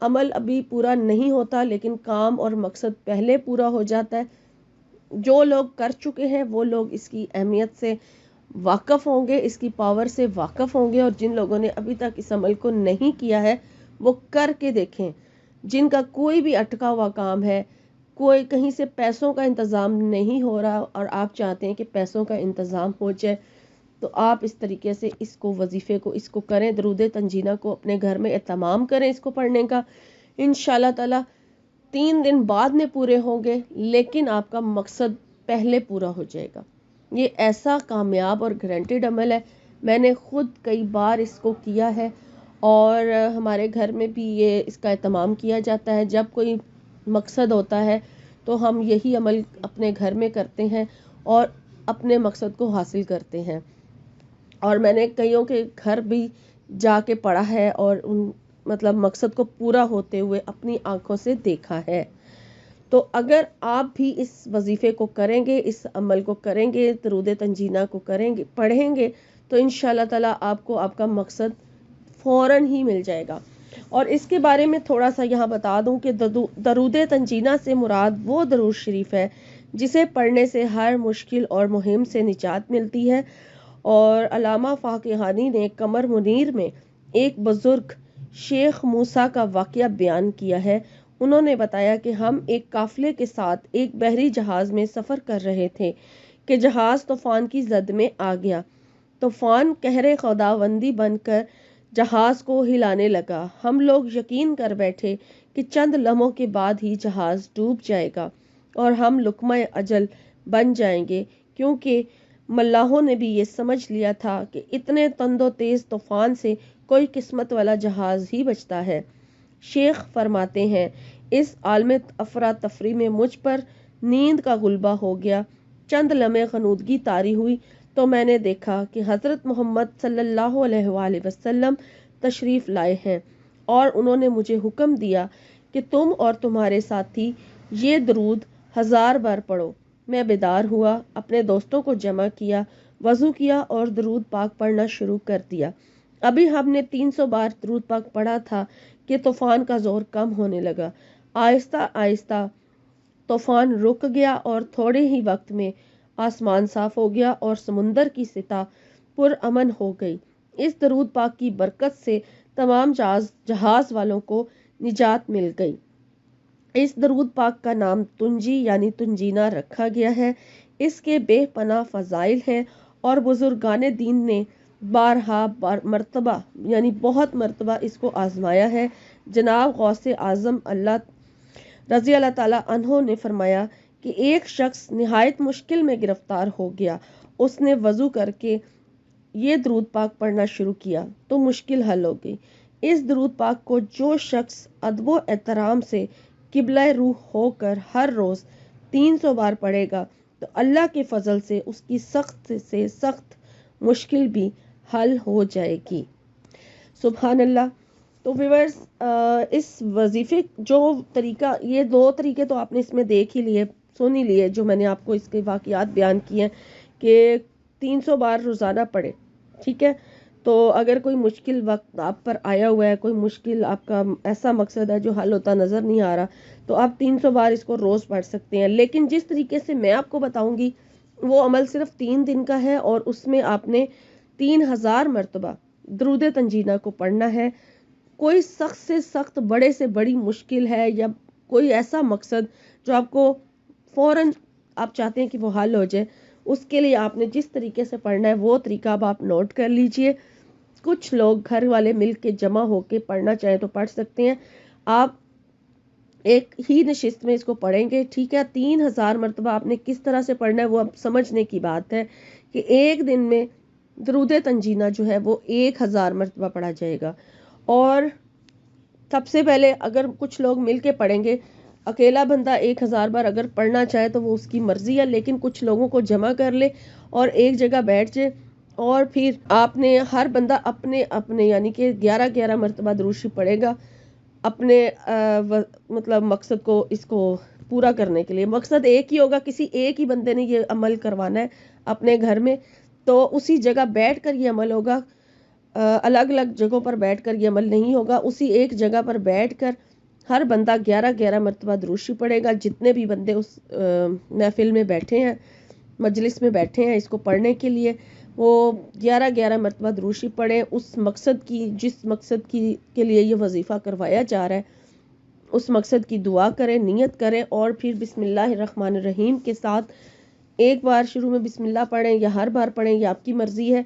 عمل ابھی پورا نہیں ہوتا لیکن کام اور مقصد پہلے پورا ہو جاتا ہے. جو لوگ کر چکے ہیں وہ لوگ اس کی اہمیت سے واقف ہوں گے، اس کی پاور سے واقف ہوں گے، اور جن لوگوں نے ابھی تک اس عمل کو نہیں کیا ہے وہ کر کے دیکھیں. جن کا کوئی بھی اٹکا ہوا کام ہے، کوئی کہیں سے پیسوں کا انتظام نہیں ہو رہا اور آپ چاہتے ہیں کہ پیسوں کا انتظام ہو جائے، تو آپ اس طریقے سے اس کو وظیفے کو اس کو کریں، درود تنجینہ کو اپنے گھر میں اہتمام کریں اس کو پڑھنے کا. انشاءاللہ تعالی 3 دن بعد میں پورے ہوں گے لیکن آپ کا مقصد پہلے پورا ہو جائے گا. یہ ایسا کامیاب اور گارنٹیڈ عمل ہے. میں نے خود کئی بار اس کو کیا ہے اور ہمارے گھر میں بھی یہ اس کا اہتمام کیا جاتا ہے. جب کوئی مقصد ہوتا ہے تو ہم یہی عمل اپنے گھر میں کرتے ہیں اور اپنے مقصد کو حاصل کرتے ہیں. اور میں نے کئیوں کے گھر بھی جا کے پڑھا ہے اور ان مطلب مقصد کو پورا ہوتے ہوئے اپنی آنکھوں سے دیکھا ہے. تو اگر آپ بھی اس وظیفے کو کریں گے، اس عمل کو کریں گے، درود تنجینہ کو کریں گے، پڑھیں گے، تو انشاءاللہ تعالی آپ کو آپ کا مقصد فوراً ہی مل جائے گا. اور اس کے بارے میں تھوڑا سا یہاں بتا دوں کہ درود تنجینہ سے مراد وہ درود شریف ہے جسے پڑھنے سے ہر مشکل اور مہم سے نجات ملتی ہے. اور علامہ فاقہانی نے قمر منیر میں ایک بزرگ شیخ موسیٰ کا واقعہ بیان کیا ہے. انہوں نے بتایا کہ ہم ایک قافلے کے ساتھ ایک بحری جہاز میں سفر کر رہے تھے کہ جہاز طوفان کی زد میں آ گیا. طوفان قہر خداوندی بن کر جہاز کو ہلانے لگا. ہم لوگ یقین کر بیٹھے کہ چند لمحوں کے بعد ہی جہاز ڈوب جائے گا اور ہم لقمہ اجل بن جائیں گے، کیونکہ ملاحوں نے بھی یہ سمجھ لیا تھا کہ اتنے تند و تیز طوفان سے کوئی قسمت والا جہاز ہی بچتا ہے. شیخ فرماتے ہیں اس عالم افراتفری میں مجھ پر نیند کا غلبہ ہو گیا. چند لمحے غنودگی طاری ہوئی تو میں نے دیکھا کہ حضرت محمد صلی اللہ علیہ وآلہ وسلم تشریف لائے ہیں اور انہوں نے مجھے حکم دیا کہ تم اور تمہارے ساتھی یہ درود 1000 بار پڑھو. میں بیدار ہوا، اپنے دوستوں کو جمع کیا، وضو کیا اور درود پاک پڑھنا شروع کر دیا. ابھی ہم نے 300 بار درود پاک پڑھا تھا کہ طوفان کا زور کم ہونے لگا. آہستہ آہستہ طوفان رک گیا اور تھوڑے ہی وقت میں آسمان صاف ہو گیا اور سمندر کی سطح پرامن ہو گئی. اس درود پاک کی برکت سے تمام جہاز والوں کو نجات مل گئی. اس درود پاک کا نام تنجی یعنی تنجینہ رکھا گیا ہے. اس کے بے پناہ فضائل ہیں اور بزرگان دین نے بارہا مرتبہ یعنی بہت مرتبہ اس کو آزمایا ہے. جناب غوث اعظم رضی اللہ تعالیٰ عنہ نے فرمایا کہ ایک شخص نہایت مشکل میں گرفتار ہو گیا. اس نے وضو کر کے یہ درود پاک پڑھنا شروع کیا تو مشکل حل ہو گئی. اس درود پاک کو جو شخص ادب و احترام سے قبلہ روح ہو کر ہر روز 300 بار پڑھے گا تو اللہ کے فضل سے اس کی سخت سے سخت مشکل بھی حل ہو جائے گی. سبحان اللہ. تو ویورز اس وظیفے جو طریقہ، یہ 2 طریقے تو آپ نے اس میں دیکھ ہی لیے، سن ہی لیے، جو میں نے آپ کو اس کے واقعات بیان کیے ہیں کہ 300 بار روزانہ پڑھے. ٹھیک ہے، تو اگر کوئی مشکل وقت آپ پر آیا ہوا ہے، کوئی مشکل آپ کا ایسا مقصد ہے جو حل ہوتا نظر نہیں آ رہا، تو آپ 300 بار اس کو روز پڑھ سکتے ہیں. لیکن جس طریقے سے میں آپ کو بتاؤں گی وہ عمل صرف 3 دن کا ہے اور اس میں آپ نے 3000 مرتبہ درود تنجینہ کو پڑھنا ہے. کوئی سخت سے سخت، بڑے سے بڑی مشکل ہے یا کوئی ایسا مقصد جو آپ کو فوراً آپ چاہتے ہیں کہ وہ حل ہو جائے، اس کے لیے آپ نے جس طریقے سے پڑھنا ہے وہ طریقہ اب آپ نوٹ کر لیجئے. کچھ لوگ گھر والے مل کے جمع ہو کے پڑھنا چاہیں تو پڑھ سکتے ہیں. آپ ایک ہی نشست میں اس کو پڑھیں گے. ٹھیک ہے، 3000 مرتبہ آپ نے کس طرح سے پڑھنا ہے وہ اب سمجھنے کی بات ہے کہ ایک دن میں درود تنجینہ جو ہے وہ 1000 مرتبہ پڑھا جائے گا. اور سب سے پہلے اگر کچھ لوگ مل کے پڑھیں گے، اکیلا بندہ 1000 بار اگر پڑھنا چاہے تو وہ اس کی مرضی ہے، لیکن کچھ لوگوں کو جمع کر لے اور ایک جگہ بیٹھ جائے اور پھر آپ نے ہر بندہ اپنے یعنی کہ 11 مرتبہ درود شریف پڑھے گا اپنے مطلب مقصد کو اس کو پورا کرنے کے لیے. مقصد ایک ہی ہوگا، کسی ایک ہی بندے نے یہ عمل کروانا ہے اپنے گھر میں، تو اسی جگہ بیٹھ کر یہ عمل ہوگا. الگ الگ جگہوں پر بیٹھ کر یہ عمل نہیں ہوگا، اسی ایک جگہ پر بیٹھ کر ہر بندہ 11 مرتبہ دروشی پڑھے گا. جتنے بھی بندے اس محفل میں بیٹھے ہیں، مجلس میں بیٹھے ہیں اس کو پڑھنے کے لیے، وہ 11 مرتبہ دروشی پڑھیں. اس مقصد کی، جس مقصد کی کے لیے یہ وظیفہ کروایا جا رہا ہے، اس مقصد کی دعا کریں، نیت کریں، اور پھر بسم اللہ الرحمن الرحیم کے ساتھ ایک بار شروع میں بسم اللہ پڑھیں یا ہر بار پڑھیں، یہ آپ کی مرضی ہے،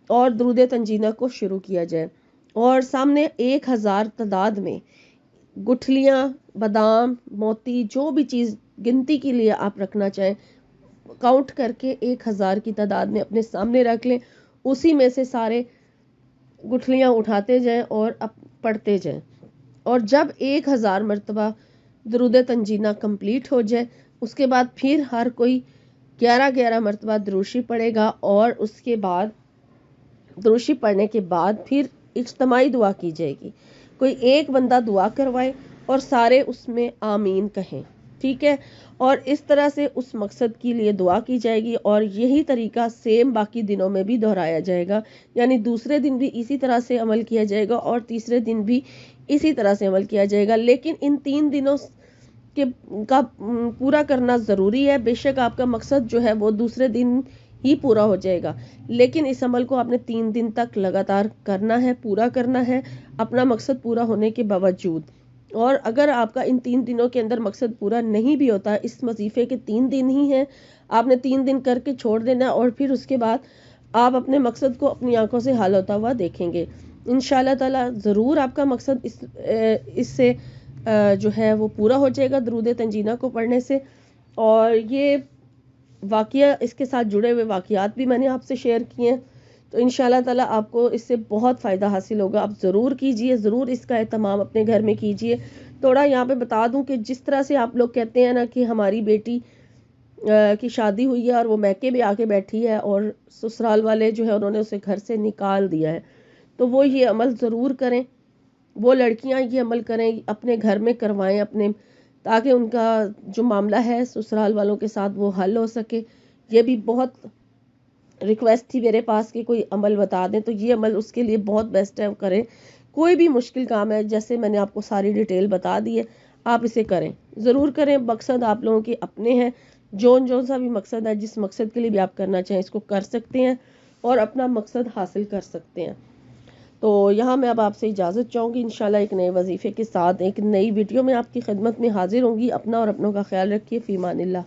اور درود تنجینہ کو شروع کیا جائے. اور سامنے 1000 تعداد میں گٹھلیاں، بادام، موتی، جو بھی چیز گنتی کے لیے آپ رکھنا چاہیں، کاؤنٹ کر کے 1000 کی تعداد میں اپنے سامنے رکھ لیں. اسی میں سے سارے گٹھلیاں اٹھاتے جائیں اور پڑھتے جائیں. اور جب 1000 مرتبہ درود تنجینہ کمپلیٹ ہو جائے، اس کے بعد پھر ہر کوئی 11 مرتبہ دروشی پڑھے گا، اور اس کے بعد دروشی پڑھنے کے بعد پھر اجتماعی دعا کی جائے گی. کوئی ایک بندہ دعا کروائے اور سارے اس میں آمین کہیں، ٹھیک ہے؟ اور اس طرح سے اس مقصد کے لیے دعا کی جائے گی. اور یہی طریقہ سیم باقی دنوں میں بھی دہرایا جائے گا، یعنی دوسرے دن بھی اسی طرح سے عمل کیا جائے گا اور تیسرے دن بھی اسی طرح سے عمل کیا جائے گا. لیکن ان 3 دنوں کا پورا کرنا ضروری ہے. بے شک آپ کا مقصد جو ہے وہ دوسرے دن ہی پورا ہو جائے گا، لیکن اس عمل کو آپ نے 3 دن تک لگاتار کرنا ہے، پورا کرنا ہے اپنا مقصد پورا ہونے کے باوجود. اور اگر آپ کا ان 3 دنوں کے اندر مقصد پورا نہیں بھی ہوتا، اس وظیفے کے 3 دن ہی ہیں، آپ نے 3 دن کر کے چھوڑ دینا، اور پھر اس کے بعد آپ اپنے مقصد کو اپنی آنکھوں سے حل ہوتا ہوا دیکھیں گے. انشاءاللہ تعالی ضرور آپ کا مقصد اس سے جو ہے وہ پورا ہو جائے گا درود تنجینہ کو پڑھنے سے. اور یہ واقعہ، اس کے ساتھ جڑے ہوئے واقعات بھی میں نے آپ سے شیئر کیے ہیں، تو انشاءاللہ تعالی آپ کو اس سے بہت فائدہ حاصل ہوگا. آپ ضرور کیجئے، ضرور اس کا اہتمام اپنے گھر میں کیجئے. تھوڑا یہاں پہ بتا دوں کہ جس طرح سے آپ لوگ کہتے ہیں نا کہ ہماری بیٹی کی شادی ہوئی ہے اور وہ میکے میں آ کے بیٹھی ہے اور سسرال والے جو ہے انہوں نے اسے گھر سے نکال دیا ہے، تو وہ یہ عمل ضرور کریں. وہ لڑکیاں یہ عمل کریں، اپنے گھر میں کروائیں اپنے، تاکہ ان کا جو معاملہ ہے سسرال والوں کے ساتھ وہ حل ہو سکے. یہ بھی بہت ریکویسٹ تھی میرے پاس کہ کوئی عمل بتا دیں، تو یہ عمل اس کے لیے بہت بیسٹ ہے. کریں، کوئی بھی مشکل کام ہے، جیسے میں نے آپ کو ساری ڈیٹیل بتا دی ہے، آپ اسے کریں، ضرور کریں. مقصد آپ لوگوں کے اپنے ہیں، جو سا بھی مقصد ہے، جس مقصد کے لیے بھی آپ کرنا چاہیں اس کو کر سکتے ہیں اور اپنا مقصد حاصل کر سکتے ہیں. تو یہاں میں اب آپ سے اجازت چاہوں گی. انشاءاللہ ایک نئے وظیفے کے ساتھ ایک نئی ویڈیو میں آپ کی خدمت میں حاضر ہوں گی. اپنا اور اپنوں کا خیال رکھیے. فی امان اللہ.